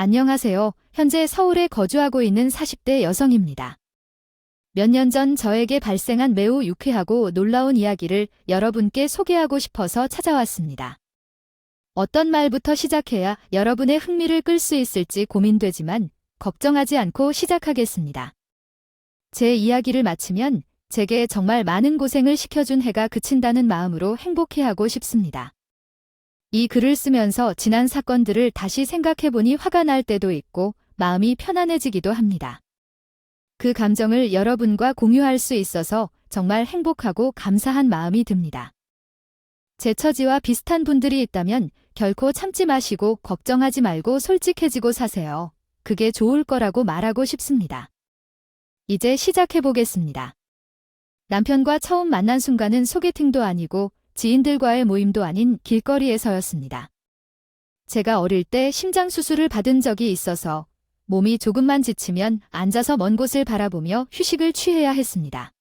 안녕하세요. 현재 서울에 거주하고 있는 40대 여성입니다. 몇 년 전 저에게 발생한 매우 유쾌하고 놀라운 이야기를 여러분께 소개하고 싶어서 찾아왔습니다. 어떤 말부터 시작해야 여러분의 흥미를 끌 수 있을지 고민되지만 걱정하지 않고 시작하겠습니다. 제 이야기를 마치면 제게 정말 많은 고생을 시켜준 해가 그친다는 마음으로 행복해하고 싶습니다. 이 글을 쓰면서 지난 사건들을 다시 생각해보니 화가 날 때도 있고 마음이 편안해지기도 합니다. 그 감정을 여러분과 공유할 수 있어서 정말 행복하고 감사한 마음이 듭니다. 제 처지와 비슷한 분들이 있다면 결코 참지 마시고 걱정하지 말고 솔직해지고 사세요. 그게 좋을 거라고 말하고 싶습니다. 이제 시작해보겠습니다. 남편과 처음 만난 순간은 소개팅도 아니고 지인들과의 모임도 아닌 길거리에서였습니다. 제가 어릴 때 심장수술을 받은 적이 있어서 몸이 조금만 지치면 앉아서 먼 곳을 바라보며 휴식을 취해야 했습니다.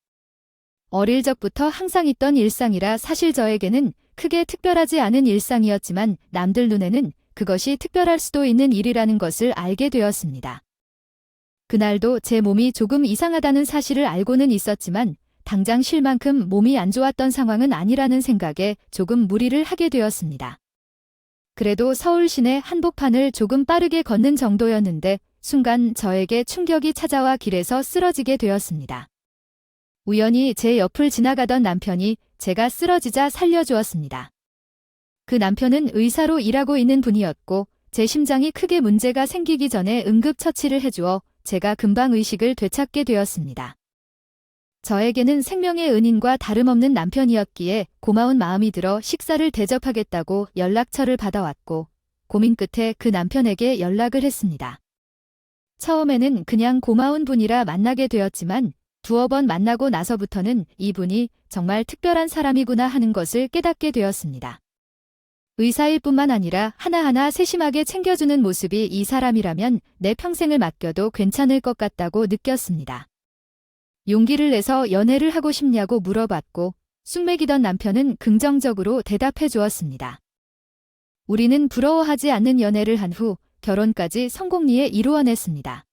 어릴 적부터 항상 있던 일상이라 사실 저에게는 크게 특별하지 않은 일상이었지만 남들 눈에는 그것이 특별할 수도 있는 일이라는 것을 알게 되었습니다. 그날도 제 몸이 조금 이상하다는 사실을 알고는 있었지만 당장 쉴 만큼 몸이 안 좋았던 상황은 아니라는 생각에 조금 무리를 하게 되었습니다. 그래도 서울 시내 한복판을 조금 빠르게 걷는 정도였는데 순간 저에게 충격이 찾아와 길에서 쓰러지게 되었습니다. 우연히 제 옆을 지나가던 남편이 제가 쓰러지자 살려주었습니다. 그 남편은 의사로 일하고 있는 분이었고 제 심장이 크게 문제가 생기기 전에 응급처치를 해주어 제가 금방 의식을 되찾게 되었습니다. 저에게는 생명의 은인과 다름없는 남편이었기에 고마운 마음이 들어 식사를 대접하겠다고 연락처를 받아왔고 고민 끝에 그 남편에게 연락을 했습니다. 처음에는 그냥 고마운 분이라 만나게 되었지만 두어 번 만나고 나서부터는 이분이 정말 특별한 사람이구나 하는 것을 깨닫게 되었습니다. 의사일 뿐만 아니라 하나하나 세심하게 챙겨주는 모습이 이 사람이라면 내 평생을 맡겨도 괜찮을 것 같다고 느꼈습니다. 용기를 내서 연애를 하고 싶냐고 물어봤고 쑥맥이던 남편은 긍정적으로 대답해 주었습니다. 우리는 부러워하지 않는 연애를 한 후 결혼까지 성공리에 이루어냈습니다.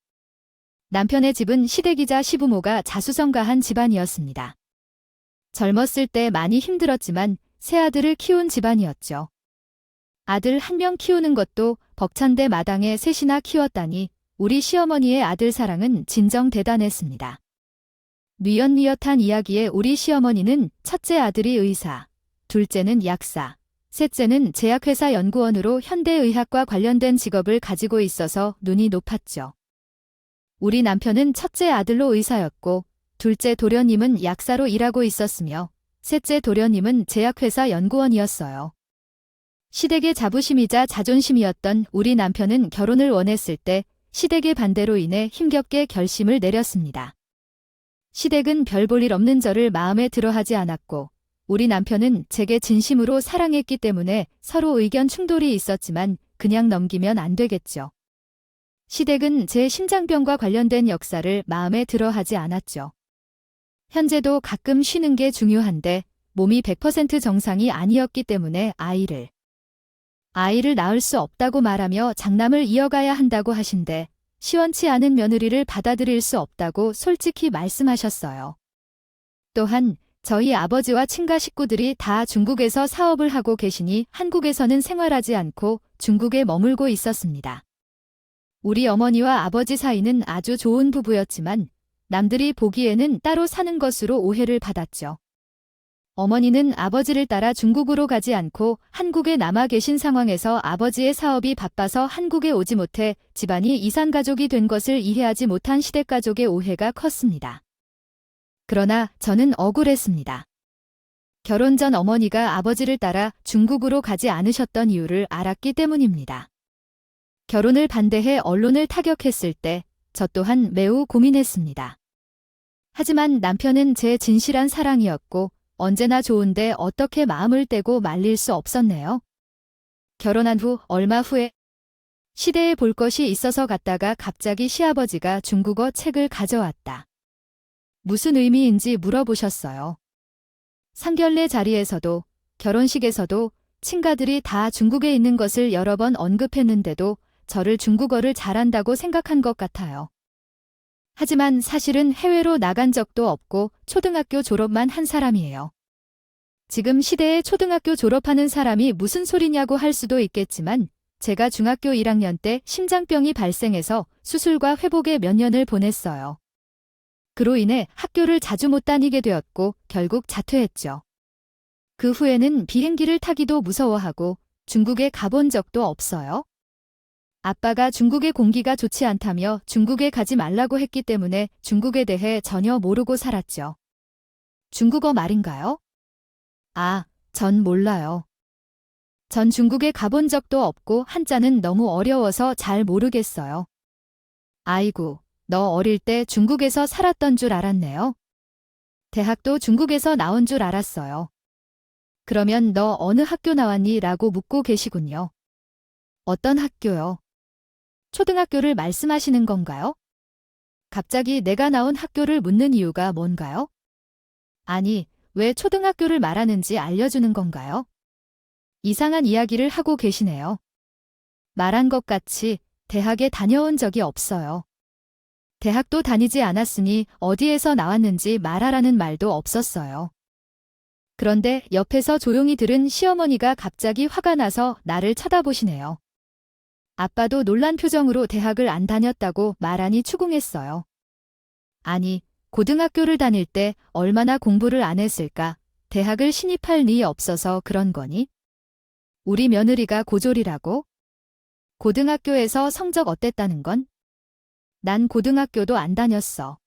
남편의 집은 시댁이자 시부모가 자수성가한 집안이었습니다. 젊었을 때 많이 힘들었지만 세 아들을 키운 집안이었죠. 아들 한 명 키우는 것도 벅찬데 마당에 셋이나 키웠다니 우리 시어머니의 아들 사랑은 진정 대단했습니다. 뉘엿뉘엿한 이야기에 우리 시어머니는 첫째 아들이 의사, 둘째는 약사, 셋째는 제약회사 연구원으로 현대의학과 관련된 직업을 가지고 있어서 눈이 높았죠. 우리 남편은 첫째 아들로 의사였고 둘째 도련님은 약사로 일하고 있었으며 셋째 도련님은 제약회사 연구원이었어요. 시댁의 자부심이자 자존심이었던 우리 남편은 결혼을 원했을 때 시댁의 반대로 인해 힘겹게 결심을 내렸습니다. 시댁은 별 볼 일 없는 저를 마음에 들어하지 않았고 우리 남편은 제게 진심으로 사랑했기 때문에 서로 의견 충돌이 있었지만 그냥 넘기면 안 되겠죠. 시댁은 제 심장병과 관련된 역사를 마음에 들어하지 않았죠. 현재도 가끔 쉬는 게 중요한데 몸이 100% 정상이 아니었기 때문에 아이를 낳을 수 없다고 말하며 장남을 이어가야 한다고 하신데 시원치 않은 며느리를 받아들일 수 없다고 솔직히 말씀하셨어요. 또한 저희 아버지와 친가 식구들이 다 중국에서 사업을 하고 계시니 한국에서는 생활하지 않고 중국에 머물고 있었습니다. 우리 어머니와 아버지 사이는 아주 좋은 부부였지만 남들이 보기에는 따로 사는 것으로 오해를 받았죠. 어머니는 아버지를 따라 중국으로 가지 않고 한국에 남아 계신 상황에서 아버지의 사업이 바빠서 한국에 오지 못해 집안이 이산가족이 된 것을 이해하지 못한 시댁가족의 오해가 컸습니다. 그러나 저는 억울했습니다. 결혼 전 어머니가 아버지를 따라 중국으로 가지 않으셨던 이유를 알았기 때문입니다. 결혼을 반대해 언론을 타격했을 때 저 또한 매우 고민했습니다. 하지만 남편은 제 진실한 사랑이었고 언제나 좋은데 어떻게 마음을 떼고 말릴 수 없었네요. 결혼한 후 얼마 후에 시대에 볼 것이 있어서 갔다가 갑자기 시아버지가 중국어 책을 가져왔다. 무슨 의미인지 물어보셨어요. 상견례 자리에서도 결혼식에서도 친가들이 다 중국에 있는 것을 여러 번 언급했는데도 저를 중국어를 잘한다고 생각한 것 같아요. 하지만 사실은 해외로 나간 적도 없고 초등학교 졸업만 한 사람이에요. 지금 시대에 초등학교 졸업하는 사람이 무슨 소리냐고 할 수도 있겠지만 제가 중학교 1학년 때 심장병이 발생해서 수술과 회복에 몇 년을 보냈어요. 그로 인해 학교를 자주 못 다니게 되었고 결국 자퇴했죠. 그 후에는 비행기를 타기도 무서워하고 중국에 가본 적도 없어요. 아빠가 중국의 공기가 좋지 않다며 중국에 가지 말라고 했기 때문에 중국에 대해 전혀 모르고 살았죠. 중국어 말인가요? 전 몰라요. 전 중국에 가본 적도 없고 한자는 너무 어려워서 잘 모르겠어요. 아이고, 너 어릴 때 중국에서 살았던 줄 알았네요. 대학도 중국에서 나온 줄 알았어요. 그러면 너 어느 학교 나왔니? 라고 묻고 계시군요. 어떤 학교요? 초등학교를 말씀하시는 건가요? 갑자기 내가 나온 학교를 묻는 이유가 뭔가요? 아니, 왜 초등학교를 말하는지 알려주는 건가요? 이상한 이야기를 하고 계시네요. 말한 것 같이 대학에 다녀온 적이 없어요. 대학도 다니지 않았으니 어디에서 나왔는지 말하라는 말도 없었어요. 그런데 옆에서 조용히 들은 시어머니가 갑자기 화가 나서 나를 쳐다보시네요. 아빠도 놀란 표정으로 대학을 안 다녔다고 말하니 추궁했어요. 아니, 고등학교를 다닐 때 얼마나 공부를 안 했을까? 대학을 신입할 리 없어서 그런 거니? 우리 며느리가 고졸이라고? 고등학교에서 성적 어땠다는 건? 난 고등학교도 안 다녔어.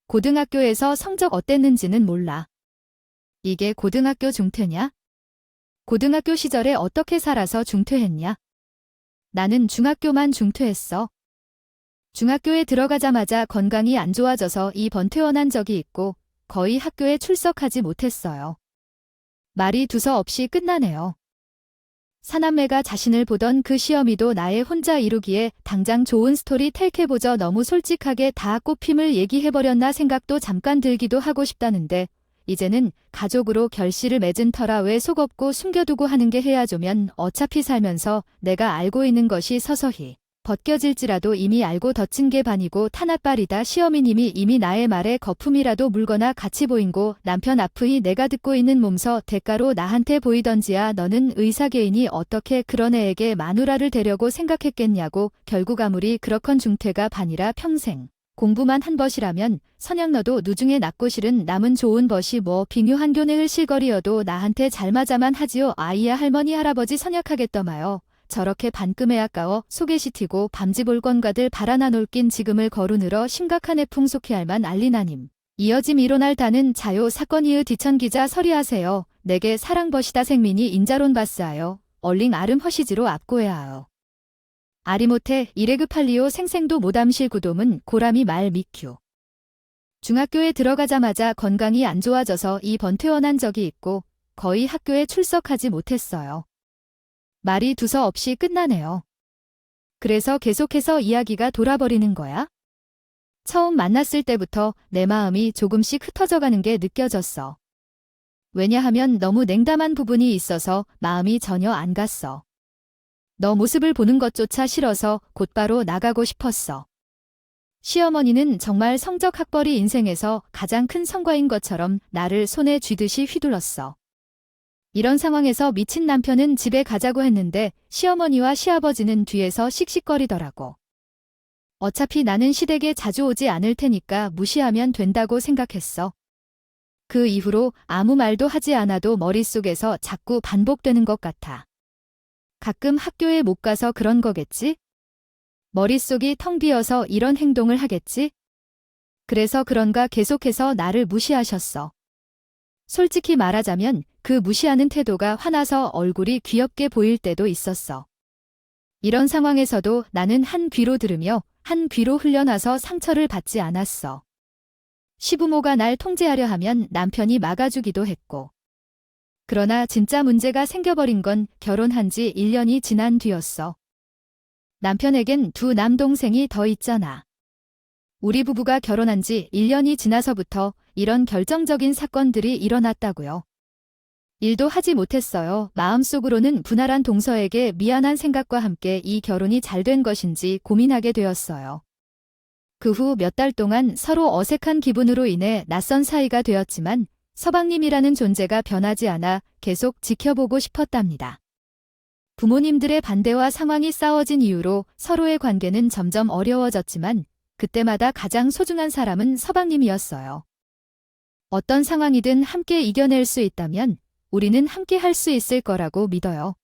고등학교에서 성적 어땠는지는 몰라. 이게 고등학교 중퇴냐? 고등학교 시절에 어떻게 살아서 중퇴했냐? 나는 중학교만 중퇴했어. 중학교에 들어가자마자 건강이 안 좋아져서 2번 퇴원한 적이 있고 거의 학교에 출석하지 못했어요. 말이 두서없이 끝나네요. 사남매가 자신을 보던 그 시어미도 나의 혼자 이루기에 당장 좋은 스토리 텔케보저 너무 솔직하게 다 꽃핌을 얘기해버렸나 생각도 잠깐 들기도 하고 싶다는데 이제는 가족으로 결실을 맺은 터라 왜 속없고 숨겨두고 하는 게 해야죠면 어차피 살면서 내가 알고 있는 것이 서서히 벗겨질지라도 이미 알고 덧친 게 반이고 탄압발이다. 시어미님이 이미 나의 말에 거품이라도 물거나 같이 보인고 남편 아프이 내가 듣고 있는 몸서 대가로 나한테 보이던지야 너는 의사계이니 어떻게 그런 애에게 마누라를 되려고 생각했겠냐고. 결국 아무리 그렇건 중퇴가 반이라 평생 공부만 한 벗이라면 선양 너도 누중에 낮고 실은 남은 좋은 벗이 뭐 빙유한 교내을 실거리여도 나한테 잘 맞아만 하지요. 아이야 할머니 할아버지 선약하겠더마요. 저렇게 반끔에 아까워 소개시티고 밤지볼건가들 바라나 놀긴 지금을 거루늘어 심각한 애풍속히 할만 알리나님. 이어짐 일어날 다는 자요 사건이의 뒤천기자 서리하세요. 내게 사랑벗이다 생민이 인자론 바스하여 얼링 아름 허시지로 앞고해하여. 아리모테 이레그팔리오 생생도 모담실 구돔은 고라미 말 미큐. 중학교에 들어가자마자 건강이 안 좋아져서 2번 퇴원한 적이 있고 거의 학교에 출석하지 못했어요. 말이 두서없이 끝나네요. 그래서 계속해서 이야기가 돌아버리는 거야? 처음 만났을 때부터 내 마음이 조금씩 흩어져가는 게 느껴졌어. 왜냐하면 너무 냉담한 부분이 있어서 마음이 전혀 안 갔어. 너 모습을 보는 것조차 싫어서 곧바로 나가고 싶었어. 시어머니는 정말 성적 학벌이 인생에서 가장 큰 성과인 것처럼 나를 손에 쥐듯이 휘둘렀어. 이런 상황에서 미친 남편은 집에 가자고 했는데 시어머니와 시아버지는 뒤에서 씩씩거리더라고. 어차피 나는 시댁에 자주 오지 않을 테니까 무시하면 된다고 생각했어. 그 이후로 아무 말도 하지 않아도 머릿속에서 자꾸 반복되는 것 같아. 가끔 학교에 못 가서 그런 거겠지? 머릿속이 텅 비어서 이런 행동을 하겠지? 그래서 그런가 계속해서 나를 무시하셨어. 솔직히 말하자면 그 무시하는 태도가 화나서 얼굴이 귀엽게 보일 때도 있었어. 이런 상황에서도 나는 한 귀로 들으며 한 귀로 흘려나서 상처를 받지 않았어. 시부모가 날 통제하려 하면 남편이 막아주기도 했고. 그러나 진짜 문제가 생겨버린 건 결혼한 지 1년이 지난 뒤였어. 남편에겐 두 남동생이 더 있잖아. 우리 부부가 결혼한 지 1년이 지나서부터 이런 결정적인 사건들이 일어났다고요. 일도 하지 못했어요. 마음속으로는 분할한 동서에게 미안한 생각과 함께 이 결혼이 잘 된 것인지 고민하게 되었어요. 그 후 몇 달 동안 서로 어색한 기분으로 인해 낯선 사이가 되었지만 서방님이라는 존재가 변하지 않아 계속 지켜보고 싶었답니다. 부모님들의 반대와 상황이 싸워진 이유로 서로의 관계는 점점 어려워졌지만 그때마다 가장 소중한 사람은 서방님이었어요. 어떤 상황이든 함께 이겨낼 수 있다면 우리는 함께 할 수 있을 거라고 믿어요.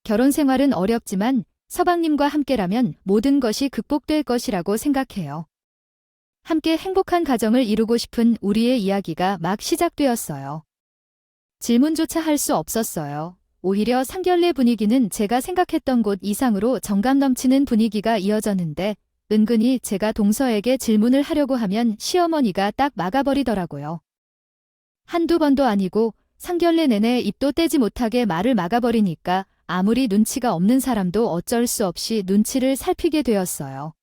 결혼 생활은 어렵지만 서방님과 함께라면 모든 것이 극복될 것이라고 생각해요. 함께 행복한 가정을 이루고 싶은 우리의 이야기가 막 시작되었어요. 질문조차 할 수 없었어요. 오히려 상견례 분위기는 제가 생각했던 곳 이상으로 정감 넘치는 분위기가 이어졌는데 은근히 제가 동서에게 질문을 하려고 하면 시어머니가 딱 막아버리더라고요. 한두 번도 아니고 상견례 내내 입도 떼지 못하게 말을 막아버리니까 아무리 눈치가 없는 사람도 어쩔 수 없이 눈치를 살피게 되었어요.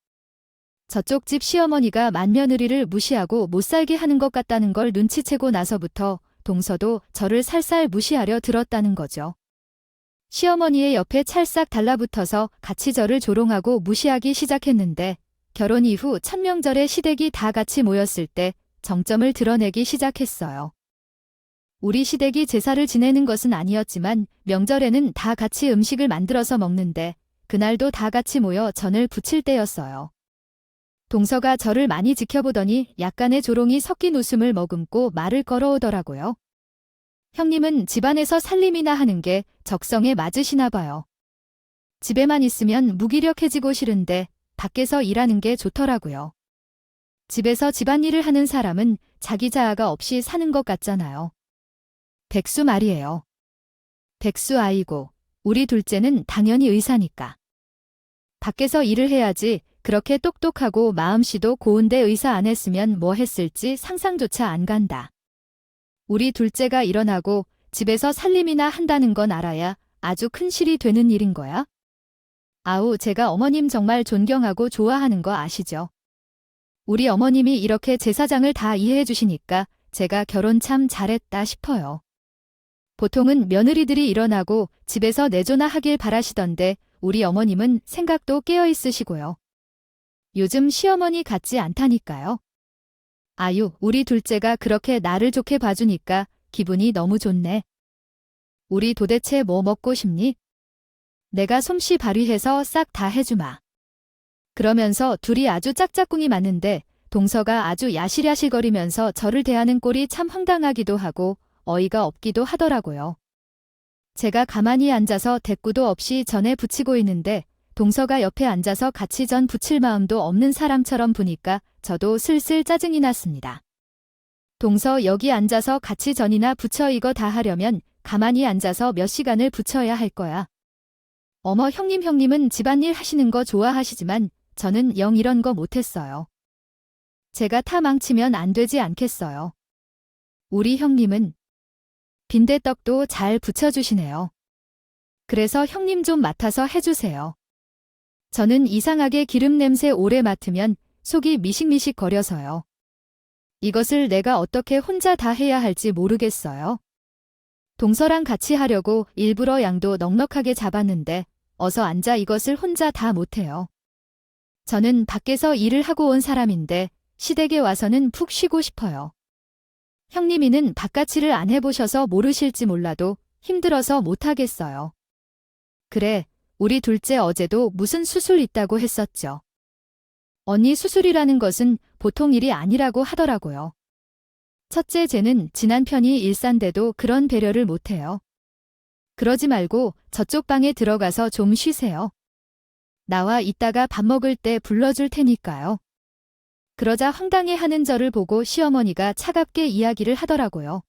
저쪽 집 시어머니가 맏며느리를 무시하고 못살게 하는 것 같다는 걸 눈치채고 나서부터 동서도 저를 살살 무시하려 들었다는 거죠. 시어머니의 옆에 찰싹 달라붙어서 같이 저를 조롱하고 무시하기 시작했는데 결혼 이후 천명절에 시댁이 다 같이 모였을 때 정점을 드러내기 시작했어요. 우리 시댁이 제사를 지내는 것은 아니었지만 명절에는 다 같이 음식을 만들어서 먹는데 그날도 다 같이 모여 전을 부칠 때였어요. 동서가 저를 많이 지켜보더니 약간의 조롱이 섞인 웃음을 머금고 말을 걸어오더라고요. 형님은 집안에서 살림이나 하는 게 적성에 맞으시나 봐요. 집에만 있으면 무기력해지고 싫은데 밖에서 일하는 게 좋더라고요. 집에서 집안일을 하는 사람은 자기 자아가 없이 사는 것 같잖아요. 백수 말이에요. 백수 아이고, 우리 둘째는 당연히 의사니까. 밖에서 일을 해야지 그렇게 똑똑하고 마음씨도 고운데 의사 안 했으면 뭐 했을지 상상조차 안 간다. 우리 둘째가 일어나고 집에서 살림이나 한다는 건 알아야 아주 큰 실이 되는 일인 거야. 아우, 제가 어머님 정말 존경하고 좋아하는 거 아시죠? 우리 어머님이 이렇게 제사장을 다 이해해 주시니까 제가 결혼 참 잘했다 싶어요. 보통은 며느리들이 일어나고 집에서 내조나 하길 바라시던데 우리 어머님은 생각도 깨어 있으시고요. 요즘 시어머니 같지 않다니까요. 아유, 우리 둘째가 그렇게 나를 좋게 봐주니까 기분이 너무 좋네. 우리 도대체 뭐 먹고 싶니? 내가 솜씨 발휘해서 싹 다 해주마. 그러면서 둘이 아주 짝짝꿍이 맞는데 동서가 아주 야실야실거리면서 저를 대하는 꼴이 참 황당하기도 하고 어이가 없기도 하더라고요. 제가 가만히 앉아서 대꾸도 없이 전에 부치고 있는데 동서가 옆에 앉아서 같이 전 부칠 마음도 없는 사람처럼 보니까 저도 슬슬 짜증이 났습니다. 동서 여기 앉아서 같이 전이나 부쳐 이거 다 하려면 가만히 앉아서 몇 시간을 부쳐야 할 거야. 어머, 형님은 집안일 하시는 거 좋아하시지만 저는 영 이런 거 못했어요. 제가 타 망치면 안 되지 않겠어요. 우리 형님은 빈대떡도 잘 부쳐주시네요. 그래서 형님 좀 맡아서 해주세요. 저는 이상하게 기름 냄새 오래 맡으면 속이 미식미식 거려서요. 이것을 내가 어떻게 혼자 다 해야 할지 모르겠어요. 동서랑 같이 하려고 일부러 양도 넉넉하게 잡았는데 어서 앉아 이것을 혼자 다 못해요. 저는 밖에서 일을 하고 온 사람인데 시댁에 와서는 푹 쉬고 싶어요. 형님이는 바깥일을 안 해보셔서 모르실지 몰라도 힘들어서 못하겠어요. 그래, 우리 둘째 어제도 무슨 수술 있다고 했었죠. 언니 수술이라는 것은 보통 일이 아니라고 하더라고요. 첫째 쟤는 지난 편이 일산데도 그런 배려를 못해요. 그러지 말고 저쪽 방에 들어가서 좀 쉬세요. 나와 이따가 밥 먹을 때 불러줄 테니까요. 그러자 황당해하는 저를 보고 시어머니가 차갑게 이야기를 하더라고요.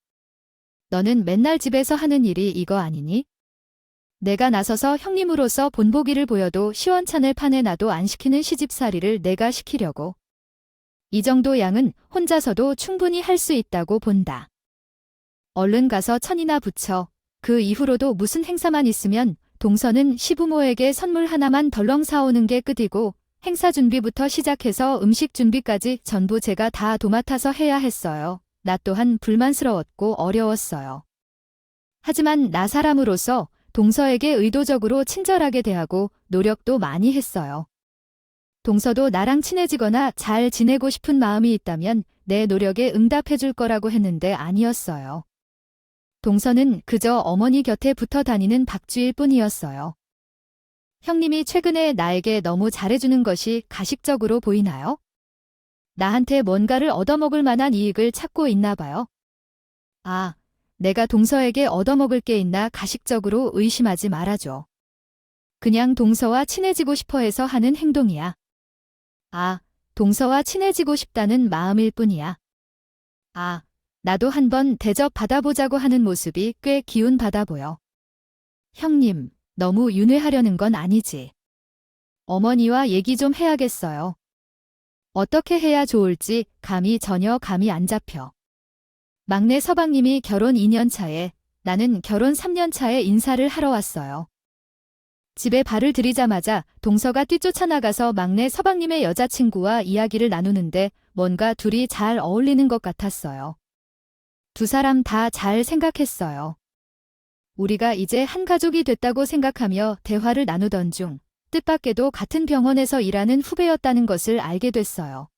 너는 맨날 집에서 하는 일이 이거 아니니? 내가 나서서 형님으로서 본보기를 보여도 시원찮을 판에 나도 안 시키는 시집살이를 내가 시키려고. 이 정도 양은 혼자서도 충분히 할 수 있다고 본다. 얼른 가서 천이나 붙여. 그 이후로도 무슨 행사만 있으면 동서는 시부모에게 선물 하나만 덜렁 사오는 게 끝이고 행사 준비부터 시작해서 음식 준비까지 전부 제가 다 도맡아서 해야 했어요. 나 또한 불만스러웠고 어려웠어요. 하지만 나 사람으로서 동서에게 의도적으로 친절하게 대하고 노력도 많이 했어요. 동서도 나랑 친해지거나 잘 지내고 싶은 마음이 있다면 내 노력에 응답해줄 거라고 했는데 아니었어요. 동서는 그저 어머니 곁에 붙어 다니는 박쥐일 뿐이었어요. 형님이 최근에 나에게 너무 잘해주는 것이 가식적으로 보이나요? 나한테 뭔가를 얻어먹을 만한 이익을 찾고 있나 봐요. 아, 내가 동서에게 얻어먹을 게 있나 가식적으로 의심하지 말아줘. 그냥 동서와 친해지고 싶어 해서 하는 행동이야. 아, 동서와 친해지고 싶다는 마음일 뿐이야. 아, 나도 한번 대접 받아보자고 하는 모습이 꽤 기운 받아 보여. 형님, 너무 윤회하려는 건 아니지. 어머니와 얘기 좀 해야겠어요. 어떻게 해야 좋을지 전혀 감이 안 잡혀. 막내 서방님이 결혼 2년 차에, 나는 결혼 3년 차에 인사를 하러 왔어요. 집에 발을 들이자마자 동서가 뛰쫓아 나가서 막내 서방님의 여자친구와 이야기를 나누는데 뭔가 둘이 잘 어울리는 것 같았어요. 두 사람 다 잘 생각했어요. 우리가 이제 한 가족이 됐다고 생각하며 대화를 나누던 중 뜻밖에도 같은 병원에서 일하는 후배였다는 것을 알게 됐어요.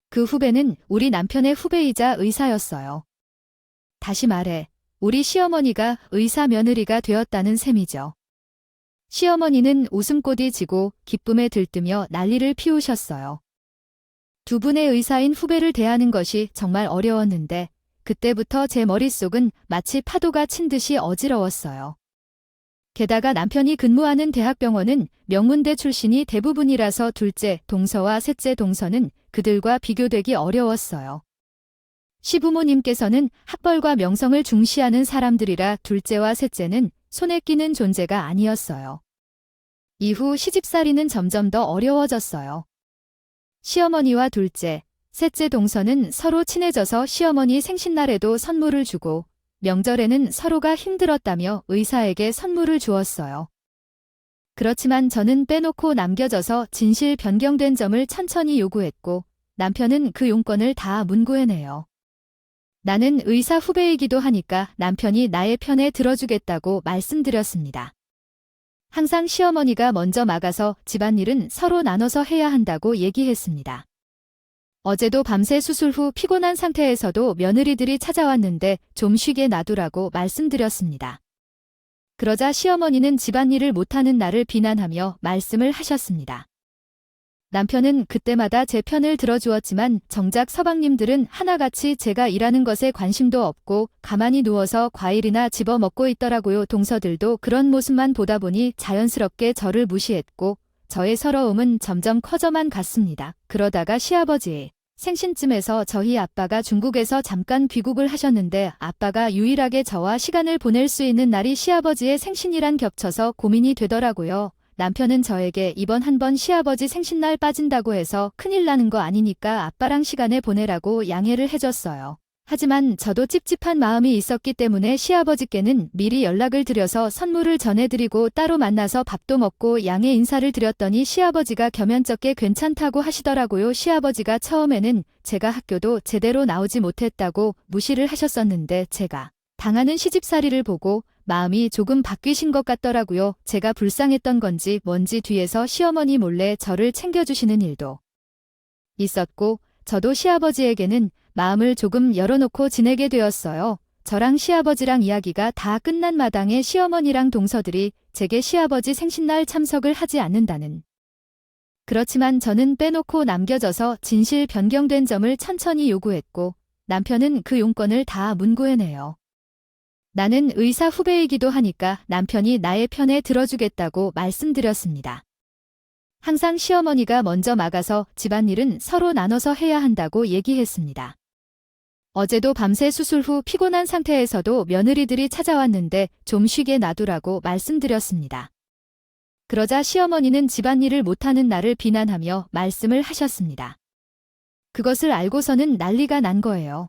그 후배는 우리 남편의 후배이자 의사였어요. 다시 말해, 우리 시어머니가 의사 며느리가 되었다는 셈이죠. 시어머니는 웃음꽃이 지고 기쁨에 들뜨며 난리를 피우셨어요. 두 분의 의사인 후배를 대하는 것이 정말 어려웠는데 그때부터 제 머릿속은 마치 파도가 친 듯이 어지러웠어요. 게다가 남편이 근무하는 대학병원은 명문대 출신이 대부분이라서 둘째 동서와 셋째 동서는 그들과 비교되기 어려웠어요. 시부모님께서는 학벌과 명성을 중시하는 사람들이라 둘째와 셋째는 손에 끼는 존재가 아니었어요. 이후 시집살이는 점점 더 어려워졌어요. 시어머니와 둘째, 셋째 동서는 서로 친해져서 시어머니 생신날에도 선물을 주고 명절에는 서로가 힘들었다며 의사에게 선물을 주었어요. 그렇지만 저는 빼놓고 남겨져서 진실 변경된 점을 천천히 요구했고 남편은 그 용건을 다 문구해내요. 나는 의사 후배이기도 하니까 남편이 나의 편에 들어주겠다고 말씀드렸습니다. 항상 시어머니가 먼저 막아서 집안일은 서로 나눠서 해야 한다고 얘기했습니다. 어제도 밤새 수술 후 피곤한 상태에서도 며느리들이 찾아왔는데 좀 쉬게 놔두라고 말씀드렸습니다. 그러자 시어머니는 집안일을 못하는 나를 비난하며 말씀을 하셨습니다. 남편은 그때마다 제 편을 들어주었지만 정작 서방님들은 하나같이 제가 일하는 것에 관심도 없고 가만히 누워서 과일이나 집어 먹고 있더라고요. 동서들도 그런 모습만 보다 보니 자연스럽게 저를 무시했고 저의 서러움은 점점 커져만 갔습니다. 그러다가 시아버지의 생신쯤에서 저희 아빠가 중국에서 잠깐 귀국을 하셨는데 아빠가 유일하게 저와 시간을 보낼 수 있는 날이 시아버지의 생신이란 겹쳐서 고민이 되더라고요. 남편은 저에게 이번 한번 시아버지 생신날 빠진다고 해서 큰일 나는 거 아니니까 아빠랑 시간을 보내라고 양해를 해줬어요. 하지만 저도 찝찝한 마음이 있었기 때문에 시아버지께는 미리 연락을 드려서 선물을 전해드리고 따로 만나서 밥도 먹고 양해 인사를 드렸더니 시아버지가 겸연쩍게 괜찮다고 하시더라고요. 시아버지가 처음에는 제가 학교도 제대로 나오지 못했다고 무시를 하셨었는데 제가 당하는 시집살이를 보고 마음이 조금 바뀌신 것 같더라고요. 제가 불쌍했던 건지 뭔지 뒤에서 시어머니 몰래 저를 챙겨주시는 일도 있었고 저도 시아버지에게는 마음을 조금 열어놓고 지내게 되었어요. 저랑 시아버지랑 이야기가 다 끝난 마당에 시어머니랑 동서들이 제게 시아버지 생신날 참석을 하지 않는다는. 그렇지만 저는 빼놓고 남겨져서 진실 변경된 점을 천천히 요구했고 남편은 그 용건을 다 문구해내요. 나는 의사 후배이기도 하니까 남편이 나의 편에 들어주겠다고 말씀드렸습니다. 항상 시어머니가 먼저 막아서 집안일은 서로 나눠서 해야 한다고 얘기했습니다. 어제도 밤새 수술 후 피곤한 상태에서도 며느리들이 찾아왔는데 좀 쉬게 놔두라고 말씀드렸습니다. 그러자 시어머니는 집안일을 못하는 나를 비난하며 말씀을 하셨습니다. 그것을 알고서는 난리가 난 거예요.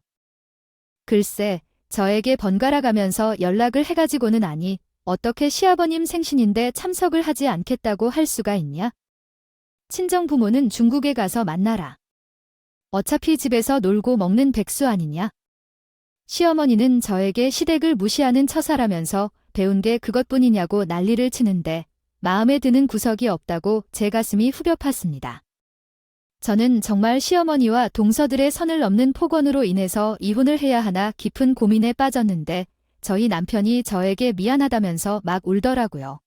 글쎄, 저에게 번갈아 가면서 연락을 해가지고는 아니, 어떻게 시아버님 생신인데 참석을 하지 않겠다고 할 수가 있냐? 친정 부모는 중국에 가서 만나라. 어차피 집에서 놀고 먹는 백수 아니냐? 시어머니는 저에게 시댁을 무시하는 처사라면서 배운 게 그것뿐이냐고 난리를 치는데 마음에 드는 구석이 없다고 제 가슴이 후벼 팠습니다. 저는 정말 시어머니와 동서들의 선을 넘는 폭언으로 인해서 이혼을 해야 하나 깊은 고민에 빠졌는데 저희 남편이 저에게 미안하다면서 막 울더라고요.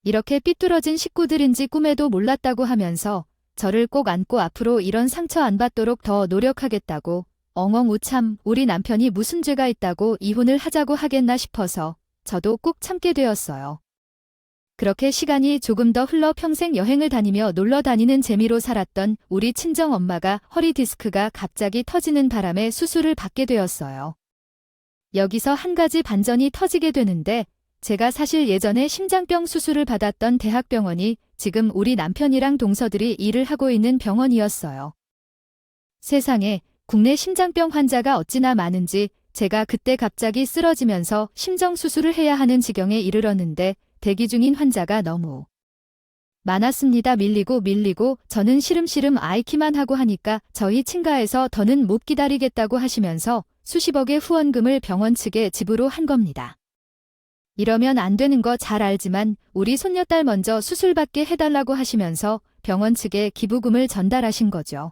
이렇게 삐뚤어진 식구들인지 꿈에도 몰랐다고 하면서 저를 꼭 안고 앞으로 이런 상처 안 받도록 더 노력하겠다고 엉엉 우참 우리 남편이 무슨 죄가 있다고 이혼을 하자고 하겠나 싶어서 저도 꾹 참게 되었어요. 그렇게 시간이 조금 더 흘러 평생 여행을 다니며 놀러 다니는 재미로 살았던 우리 친정엄마가 허리 디스크가 갑자기 터지는 바람에 수술을 받게 되었어요. 여기서 한 가지 반전이 터지게 되는데 제가 사실 예전에 심장병 수술을 받았던 대학병원이 지금 우리 남편이랑 동서들이 일을 하고 있는 병원이었어요. 세상에 국내 심장병 환자가 어찌나 많은지 제가 그때 갑자기 쓰러지면서 심정수술을 해야 하는 지경에 이르렀는데 대기 중인 환자가 너무 많았습니다. 밀리고 저는 시름시름 앓기만 하고 하니까 저희 친가에서 더는 못 기다리겠다고 하시면서 수십억의 후원금을 병원 측에 지불로 한 겁니다. 이러면 안 되는 거 잘 알지만 우리 손녀딸 먼저 수술받게 해달라고 하시면서 병원 측에 기부금을 전달하신 거죠.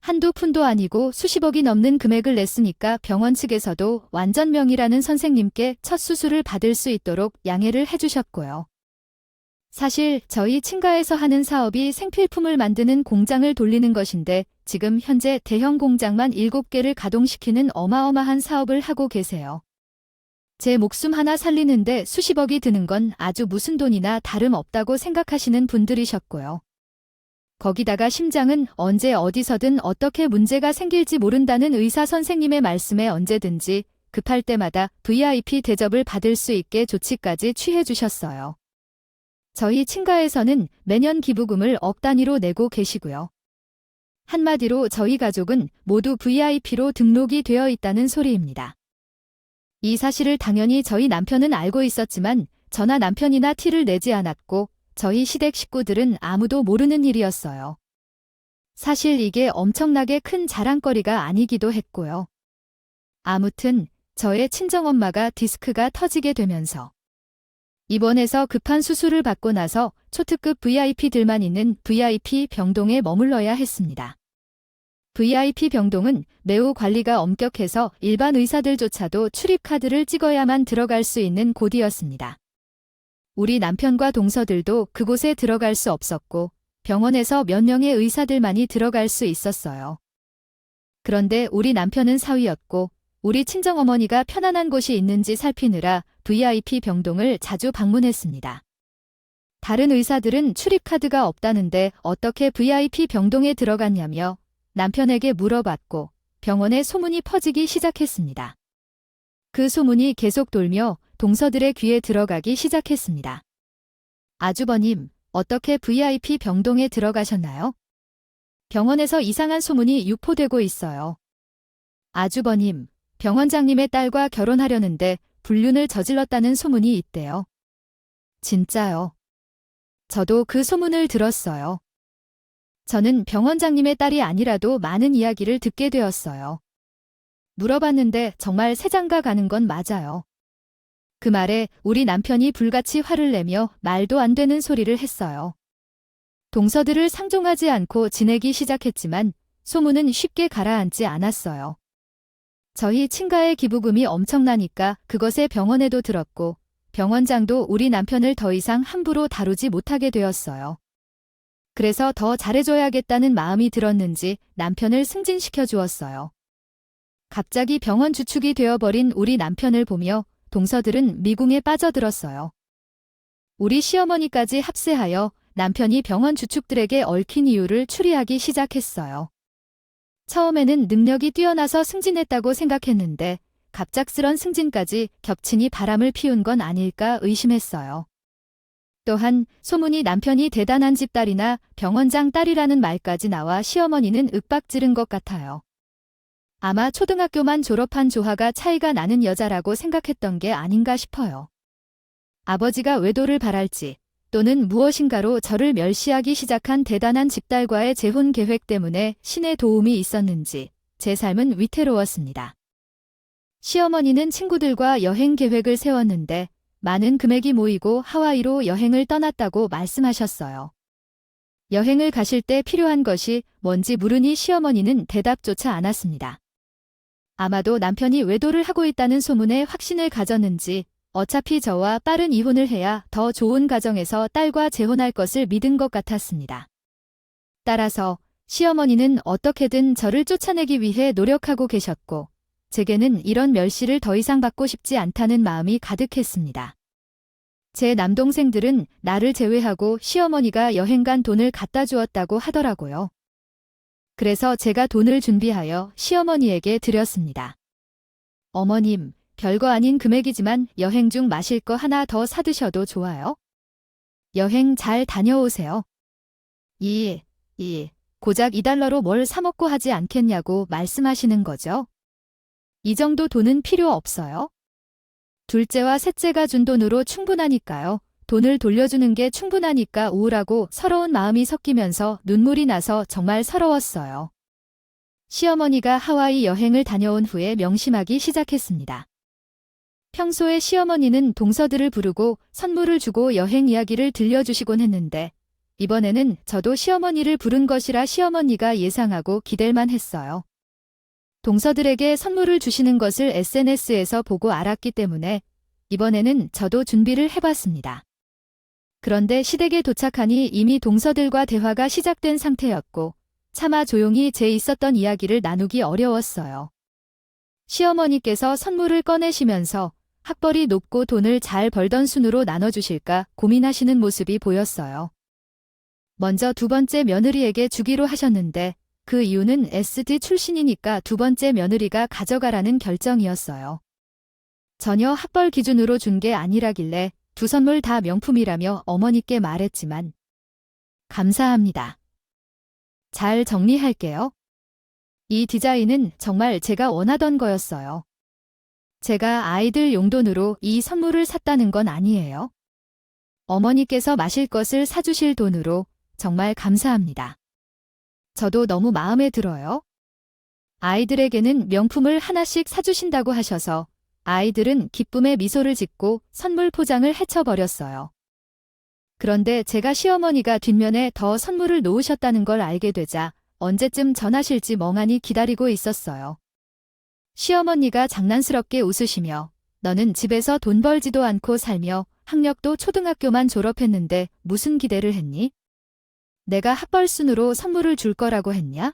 한두 푼도 아니고 수십억이 넘는 금액을 냈으니까 병원 측에서도 완전명의라는 선생님께 첫 수술을 받을 수 있도록 양해를 해주셨고요. 사실 저희 친가에서 하는 사업이 생필품을 만드는 공장을 돌리는 것인데 지금 현재 대형 공장만 7개를 가동시키는 어마어마한 사업을 하고 계세요. 제 목숨 하나 살리는데 수십억이 드는 건 아주 무슨 돈이나 다름없다고 생각하시는 분들이셨고요. 거기다가 심장은 언제 어디서든 어떻게 문제가 생길지 모른다는 의사 선생님의 말씀에 언제든지 급할 때마다 VIP 대접을 받을 수 있게 조치까지 취해 주셨어요. 저희 친가에서는 매년 기부금을 억 단위로 내고 계시고요. 한마디로 저희 가족은 모두 VIP로 등록이 되어 있다는 소리입니다. 이 사실을 당연히 저희 남편은 알고 있었지만 저나 남편이나 티를 내지 않았고 저희 시댁 식구들은 아무도 모르는 일이었어요. 사실 이게 엄청나게 큰 자랑거리가 아니기도 했고요. 아무튼 저의 친정엄마가 디스크가 터지게 되면서 입원해서 급한 수술을 받고 나서 초특급 VIP들만 있는 VIP 병동에 머물러야 했습니다. VIP 병동은 매우 관리가 엄격해서 일반 의사들조차도 출입카드를 찍어야만 들어갈 수 있는 곳이었습니다. 우리 남편과 동서들도 그곳에 들어갈 수 없었고 병원에서 몇 명의 의사들만이 들어갈 수 있었어요. 그런데 우리 남편은 사위였고 우리 친정어머니가 편안한 곳이 있는지 살피느라 VIP 병동을 자주 방문했습니다. 다른 의사들은 출입카드가 없다는데 어떻게 VIP 병동에 들어갔냐며 남편에게 물어봤고 병원에 소문이 퍼지기 시작했습니다. 그 소문이 계속 돌며 동서들의 귀에 들어가기 시작했습니다. 아주버님, 어떻게 VIP 병동에 들어가셨나요? 병원에서 이상한 소문이 유포되고 있어요. 아주버님, 병원장님의 딸과 결혼하려는데 불륜을 저질렀다는 소문이 있대요. 진짜요? 저도 그 소문을 들었어요. 저는 병원장님의 딸이 아니라도 많은 이야기를 듣게 되었어요. 물어봤는데 정말 새장가 가는 건 맞아요. 그 말에 우리 남편이 불같이 화를 내며 말도 안 되는 소리를 했어요. 동서들을 상종하지 않고 지내기 시작했지만 소문은 쉽게 가라앉지 않았어요. 저희 친가의 기부금이 엄청나니까 그것에 병원에도 들었고 병원장도 우리 남편을 더 이상 함부로 다루지 못하게 되었어요. 그래서 더 잘해줘야겠다는 마음이 들었는지 남편을 승진시켜 주었어요. 갑자기 병원 주축이 되어버린 우리 남편을 보며 동서들은 미궁에 빠져들었어요. 우리 시어머니까지 합세하여 남편이 병원 주축들에게 얽힌 이유를 추리하기 시작했어요. 처음에는 능력이 뛰어나서 승진했다고 생각했는데 갑작스런 승진까지 겹치니 바람을 피운 건 아닐까 의심했어요. 또한 소문이 남편이 대단한 집 딸이나 병원장 딸이라는 말까지 나와 시어머니는 윽박지른 것 같아요. 아마 초등학교만 졸업한 조화가 차이가 나는 여자라고 생각했던 게 아닌가 싶어요. 아버지가 외도를 바랄지 또는 무엇인가로 저를 멸시하기 시작한 대단한 집딸과의 재혼 계획 때문에 신의 도움이 있었는지 제 삶은 위태로웠습니다. 시어머니는 친구들과 여행 계획을 세웠는데 많은 금액이 모이고 하와이로 여행을 떠났다고 말씀하셨어요. 여행을 가실 때 필요한 것이 뭔지 물으니 시어머니는 대답조차 않았습니다. 아마도 남편이 외도를 하고 있다는 소문에 확신을 가졌는지 어차피 저와 빠른 이혼을 해야 더 좋은 가정에서 딸과 재혼할 것을 믿은 것 같았습니다. 따라서 시어머니는 어떻게든 저를 쫓아내기 위해 노력하고 계셨고 제게는 이런 멸시를 더 이상 받고 싶지 않다는 마음이 가득했습니다. 제 남동생들은 나를 제외하고 시어머니가 여행 간 돈을 갖다 주었다고 하더라고요. 그래서 제가 돈을 준비하여 시어머니에게 드렸습니다. 어머님, 별거 아닌 금액이지만 여행 중 마실 거 하나 더 사드셔도 좋아요. 여행 잘 다녀오세요. 고작 $2로 뭘 사먹고 하지 않겠냐고 말씀하시는 거죠? 이 정도 돈은 필요 없어요. 둘째와 셋째가 준 돈으로 충분하니까요. 돈을 돌려주는 게 충분하니까 우울하고 서러운 마음이 섞이면서 눈물이 나서 정말 서러웠어요. 시어머니가 하와이 여행을 다녀온 후에 명심하기 시작했습니다. 평소에 시어머니는 동서들을 부르고 선물을 주고 여행 이야기를 들려주시곤 했는데 이번에는 저도 시어머니를 부른 것이라 시어머니가 예상하고 기댈만 했어요. 동서들에게 선물을 주시는 것을 SNS에서 보고 알았기 때문에 이번에는 저도 준비를 해봤습니다. 그런데 시댁에 도착하니 이미 동서들과 대화가 시작된 상태였고 차마 조용히 제 있었던 이야기를 나누기 어려웠어요. 시어머니께서 선물을 꺼내시면서 학벌이 높고 돈을 잘 벌던 순으로 나눠주실까 고민하시는 모습이 보였어요. 먼저 두 번째 며느리에게 주기로 하셨는데 그 이유는 SD 출신이니까 두 번째 며느리가 가져가라는 결정이었어요. 전혀 학벌 기준으로 준 게 아니라길래 두 선물 다 명품이라며 어머니께 말했지만 감사합니다. 잘 정리할게요. 이 디자인은 정말 제가 원하던 거였어요. 제가 아이들 용돈으로 이 선물을 샀다는 건 아니에요. 어머니께서 마실 것을 사주실 돈으로 정말 감사합니다. 저도 너무 마음에 들어요. 아이들에게는 명품을 하나씩 사주신다고 하셔서 아이들은 기쁨의 미소를 짓고 선물 포장을 해쳐버렸어요. 그런데 제가 시어머니가 뒷면에 더 선물을 놓으셨다는 걸 알게 되자 언제쯤 전하실지 멍하니 기다리고 있었어요. 시어머니가 장난스럽게 웃으시며 너는 집에서 돈 벌지도 않고 살며 학력도 초등학교만 졸업했는데 무슨 기대를 했니? 내가 학벌순으로 선물을 줄 거라고 했냐?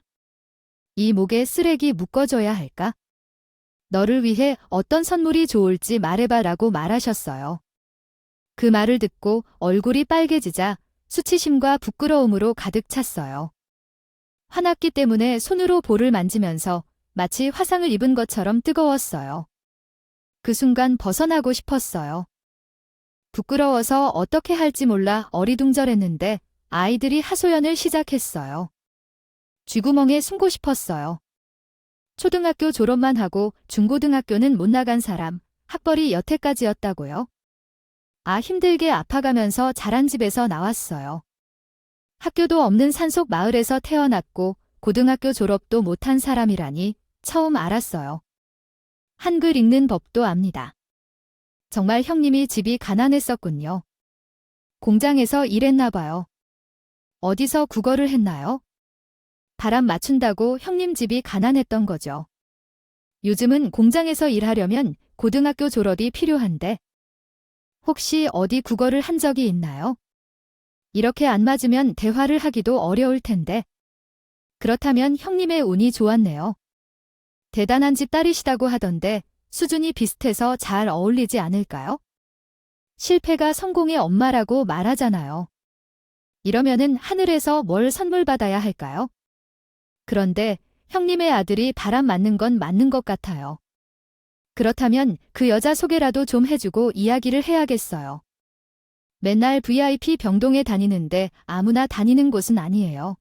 이 목에 쓰레기 묶어줘야 할까? 너를 위해 어떤 선물이 좋을지 말해봐라고 말하셨어요. 그 말을 듣고 얼굴이 빨개지자 수치심과 부끄러움으로 가득 찼어요. 화났기 때문에 손으로 볼을 만지면서 마치 화상을 입은 것처럼 뜨거웠어요. 그 순간 벗어나고 싶었어요. 부끄러워서 어떻게 할지 몰라 어리둥절했는데 아이들이 하소연을 시작했어요. 쥐구멍에 숨고 싶었어요. 초등학교 졸업만 하고 중고등학교는 못 나간 사람, 학벌이 여태까지였다고요? 힘들게 아파가면서 자란 집에서 나왔어요. 학교도 없는 산속 마을에서 태어났고 고등학교 졸업도 못한 사람이라니 처음 알았어요. 한글 읽는 법도 압니다. 정말 형님이 집이 가난했었군요. 공장에서 일했나 봐요. 어디서 국어를 했나요? 바람 맞춘다고 형님 집이 가난했던 거죠. 요즘은 공장에서 일하려면 고등학교 졸업이 필요한데 혹시 어디 국어를 한 적이 있나요? 이렇게 안 맞으면 대화를 하기도 어려울 텐데. 그렇다면 형님의 운이 좋았네요. 대단한 집 딸이시다고 하던데 수준이 비슷해서 잘 어울리지 않을까요? 실패가 성공의 엄마라고 말하잖아요. 이러면은 하늘에서 뭘 선물 받아야 할까요? 그런데 형님의 아들이 바람 맞는 건 맞는 것 같아요. 그렇다면 그 여자 소개라도 좀 해주고 이야기를 해야겠어요. 맨날 VIP 병동에 다니는데 아무나 다니는 곳은 아니에요.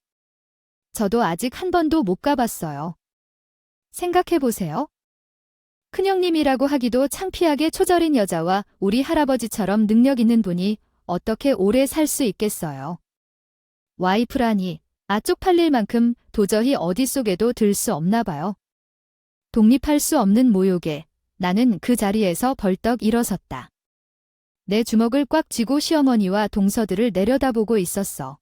저도 아직 한 번도 못 가봤어요. 생각해보세요. 큰형님이라고 하기도 창피하게 초절인 여자와 우리 할아버지처럼 능력 있는 분이 어떻게 오래 살 수 있겠어요. 와이프라니, 쪽팔릴 만큼 도저히 어디 속에도 들 수 없나 봐요. 독립할 수 없는 모욕에 나는 그 자리에서 벌떡 일어섰다. 내 주먹을 꽉 쥐고 시어머니와 동서들을 내려다보고 있었어.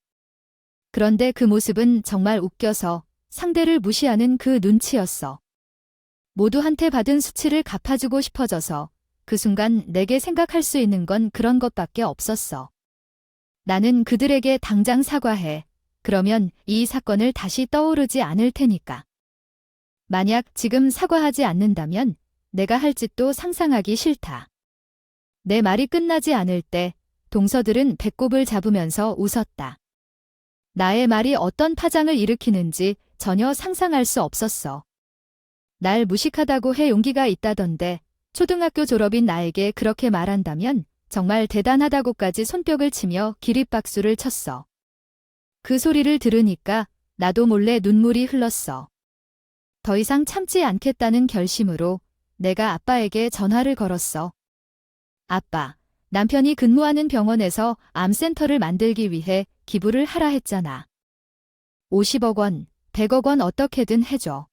그런데 그 모습은 정말 웃겨서 상대를 무시하는 그 눈치였어. 모두한테 받은 수치를 갚아주고 싶어져서 그 순간 내게 생각할 수 있는 건 그런 것밖에 없었어. 나는 그들에게 당장 사과해. 그러면 이 사건을 다시 떠오르지 않을 테니까. 만약 지금 사과하지 않는다면 내가 할 짓도 상상하기 싫다. 내 말이 끝나지 않을 때 동서들은 배꼽을 잡으면서 웃었다. 나의 말이 어떤 파장을 일으키는지 전혀 상상할 수 없었어. 날 무식하다고 해 용기가 있다던데 초등학교 졸업인 나에게 그렇게 말한다면 정말 대단하다고까지 손뼉을 치며 기립박수를 쳤어. 그 소리를 들으니까 나도 몰래 눈물이 흘렀어. 더 이상 참지 않겠다는 결심으로 내가 아빠에게 전화를 걸었어. 아빠, 남편이 근무하는 병원에서 암센터를 만들기 위해 기부를 하라 했잖아. 50억 원, 100억 원 어떻게든 해줘.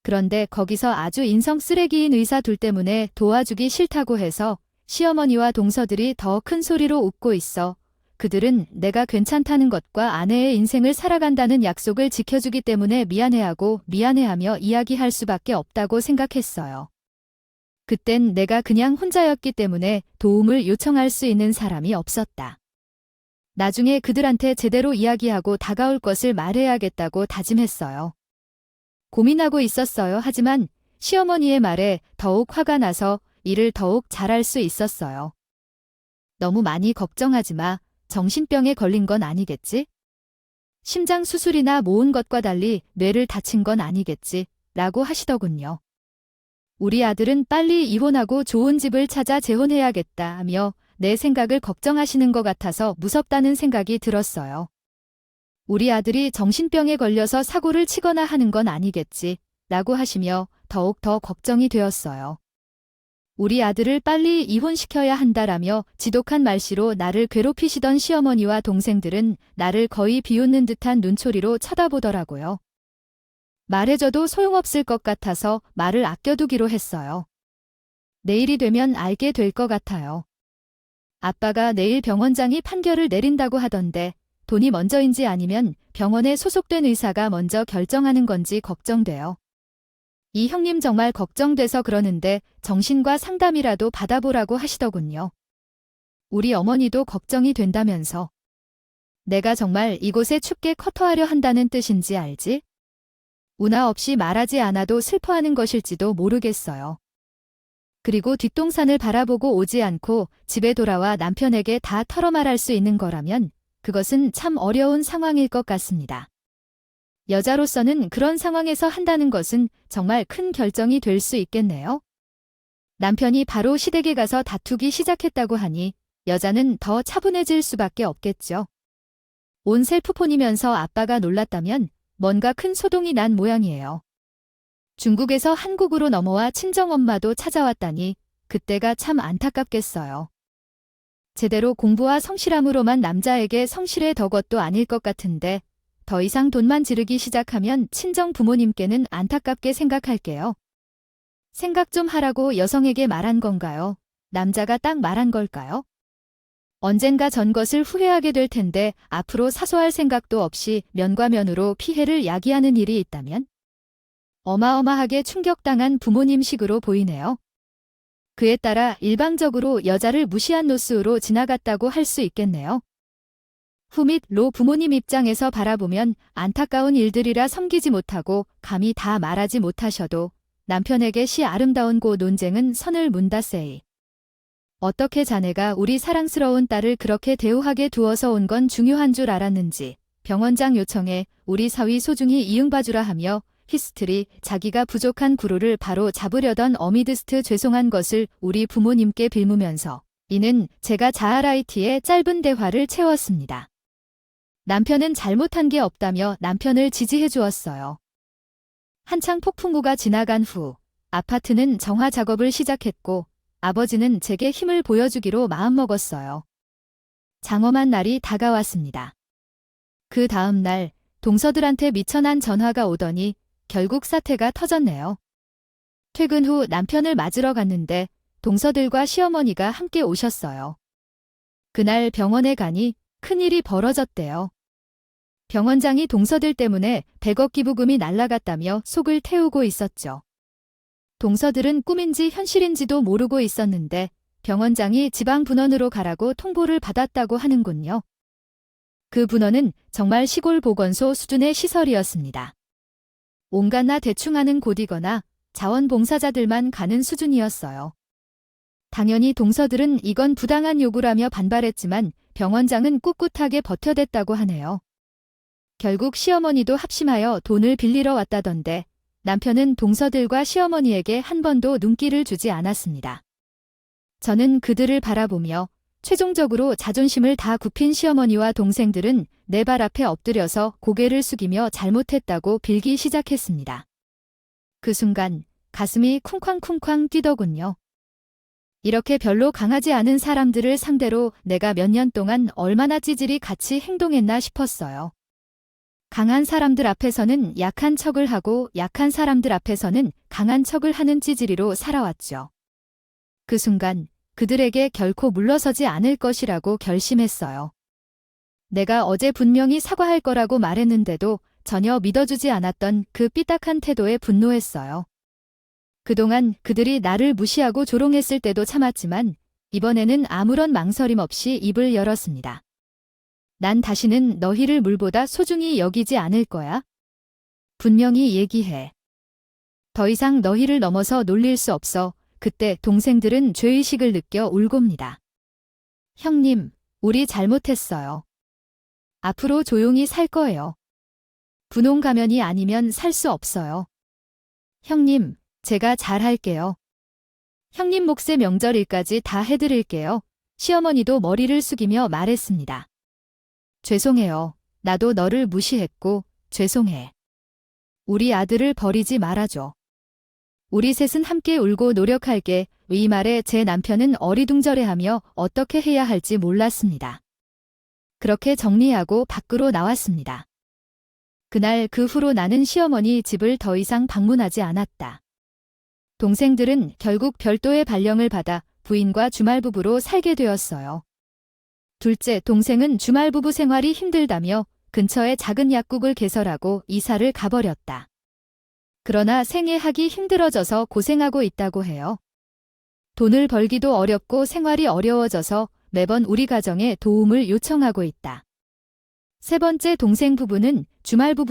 그런데 거기서 아주 인성 쓰레기인 의사 둘 때문에 도와주기 싫다고 해서 시어머니와 동서들이 더 큰 소리로 웃고 있어. 그들은 내가 괜찮다는 것과 아내의 인생을 살아간다는 약속을 지켜주기 때문에 미안해하고 미안해하며 이야기할 수밖에 없다고 생각했어요. 그땐 내가 그냥 혼자였기 때문에 도움을 요청할 수 있는 사람이 없었다. 나중에 그들한테 제대로 이야기하고 다가올 것을 말해야겠다고 다짐했어요. 고민하고 있었어요. 하지만 시어머니의 말에 더욱 화가 나서 일을 더욱 잘할 수 있었어요. 너무 많이 걱정하지 마. 정신병에 걸린 건 아니겠지? 심장 수술이나 모은 것과 달리 뇌를 다친 건 아니겠지? 라고 하시더군요. 우리 아들은 빨리 이혼하고 좋은 집을 찾아 재혼해야겠다 하며 내 생각을 걱정하시는 것 같아서 무섭다는 생각이 들었어요. 우리 아들이 정신병에 걸려서 사고를 치거나 하는 건 아니겠지? 라고 하시며 더욱 더 걱정이 되었어요. 우리 아들을 빨리 이혼시켜야 한다라며 지독한 말씨로 나를 괴롭히시던 시어머니와 동생들은 나를 거의 비웃는 듯한 눈초리로 쳐다보더라고요. 말해줘도 소용없을 것 같아서 말을 아껴두기로 했어요. 내일이 되면 알게 될 것 같아요. 아빠가 내일 병원장이 판결을 내린다고 하던데 돈이 먼저인지 아니면 병원에 소속된 의사가 먼저 결정하는 건지 걱정돼요. 이 형님 정말 걱정돼서 그러는데 정신과 상담이라도 받아보라고 하시더군요. 우리 어머니도 걱정이 된다면서. 내가 정말 이곳에 춥게 커터하려 한다는 뜻인지 알지? 운하 없이 말하지 않아도 슬퍼하는 것일지도 모르겠어요. 그리고 뒷동산을 바라보고 오지 않고 집에 돌아와 남편에게 다 털어 말할 수 있는 거라면 그것은 참 어려운 상황일 것 같습니다. 여자로서는 그런 상황에서 한다는 것은 정말 큰 결정이 될 수 있겠네요. 남편이 바로 시댁에 가서 다투기 시작했다고 하니 여자는 더 차분해질 수밖에 없겠죠. 온 셀프폰이면서 아빠가 놀랐다면 뭔가 큰 소동이 난 모양이에요. 중국에서 한국으로 넘어와 친정엄마도 찾아왔다니 그때가 참 안타깝겠어요. 제대로 공부와 성실함으로만 남자에게 성실해 더 것도 아닐 것 같은데 더 이상 돈만 지르기 시작하면 친정 부모님께는 안타깝게 생각할게요. 생각 좀 하라고 여성에게 말한 건가요? 남자가 딱 말한 걸까요? 언젠가 전 것을 후회하게 될 텐데 앞으로 사소할 생각도 없이 면과 면으로 피해를 야기하는 일이 있다면? 어마어마하게 충격당한 부모님식으로 보이네요. 그에 따라 일방적으로 여자를 무시한 노스로 지나갔다고 할 수 있겠네요. 후 및 로 부모님 입장에서 바라보면 안타까운 일들이라 섬기지 못하고 감히 다 말하지 못하셔도 남편에게 시 아름다운 고 논쟁은 선을 문다세이. 어떻게 자네가 우리 사랑스러운 딸을 그렇게 대우하게 두어서 온 건 중요한 줄 알았는지 병원장 요청에 우리 사위 소중히 이응봐주라 하며 히스트리 자기가 부족한 구루를 바로 잡으려던 어미드스트 죄송한 것을 우리 부모님께 빌무면서 이는 제가 자아라이티의 짧은 대화를 채웠습니다. 남편은 잘못한 게 없다며 남편을 지지해 주었어요. 한창 폭풍우가 지나간 후 아파트는 정화 작업을 시작했고 아버지는 제게 힘을 보여주기로 마음먹었어요. 장엄한 날이 다가왔습니다. 그 다음 날 동서들한테 미천한 전화가 오더니 결국 사태가 터졌네요. 퇴근 후 남편을 맞으러 갔는데 동서들과 시어머니가 함께 오셨어요. 그날 병원에 가니 큰일이 벌어졌대요. 병원장이 동서들 때문에 100억 기부금이 날아갔다며 속을 태우고 있었죠. 동서들은 꿈인지 현실인지도 모르고 있었는데 병원장이 지방 분원으로 가라고 통보를 받았다고 하는군요. 그 분원은 정말 시골 보건소 수준의 시설이었습니다. 온갖나 대충 하는 곳이거나 자원봉사자들만 가는 수준이었어요. 당연히 동서들은 이건 부당한 요구라며 반발했지만 병원장은 꿋꿋하게 버텨댔다고 하네요. 결국 시어머니도 합심하여 돈을 빌리러 왔다던데 남편은 동서들과 시어머니에게 한 번도 눈길을 주지 않았습니다. 저는 그들을 바라보며 최종적으로 자존심을 다 굽힌 시어머니와 동생들은 내 발 앞에 엎드려서 고개를 숙이며 잘못했다고 빌기 시작했습니다. 그 순간 가슴이 쿵쾅쿵쾅 뛰더군요. 이렇게 별로 강하지 않은 사람들을 상대로 내가 몇 년 동안 얼마나 찌질이 같이 행동했나 싶었어요. 강한 사람들 앞에서는 약한 척을 하고 약한 사람들 앞에서는 강한 척을 하는 찌질이로 살아왔죠. 그 순간 그들에게 결코 물러서지 않을 것이라고 결심했어요. 내가 어제 분명히 사과할 거라고 말했는데도 전혀 믿어주지 않았던 그 삐딱한 태도에 분노했어요. 그동안 그들이 나를 무시하고 조롱했을 때도 참았지만 이번에는 아무런 망설임 없이 입을 열었습니다. 난 다시는 너희를 물보다 소중히 여기지 않을 거야. 분명히 얘기해. 더 이상 너희를 넘어서 놀릴 수 없어. 그때 동생들은 죄의식을 느껴 울고입니다. 형님, 우리 잘못했어요. 앞으로 조용히 살 거예요. 분홍 가면이 아니면 살 수 없어요. 형님, 제가 잘할게요. 형님 몫의 명절일까지 다 해드릴게요. 시어머니도 머리를 숙이며 말했습니다. 죄송해요. 나도 너를 무시했고 죄송해. 우리 아들을 버리지 말아줘. 우리 셋은 함께 울고 노력할게. 이 말에 제 남편은 어리둥절해하며 어떻게 해야 할지 몰랐습니다. 그렇게 정리하고 밖으로 나왔습니다. 그날 그 후로 나는 시어머니 집을 더 이상 방문하지 않았다. 동생들은 결국 별도의 발령을 받아 부인과 주말부부로 살게 되었어요. 둘째 동생은 주말부부 생활이 힘들다며 근처에 작은 약국을 개설하고 이사를 가버렸다. 그러나 생애하기 힘들어져서 고생하고 있다고 해요. 돈을 벌기도 어렵고 생활이 어려워져서 매번 우리 가정에 도움을 요청하고 있다. 세 번째 동생 부부는 주말부부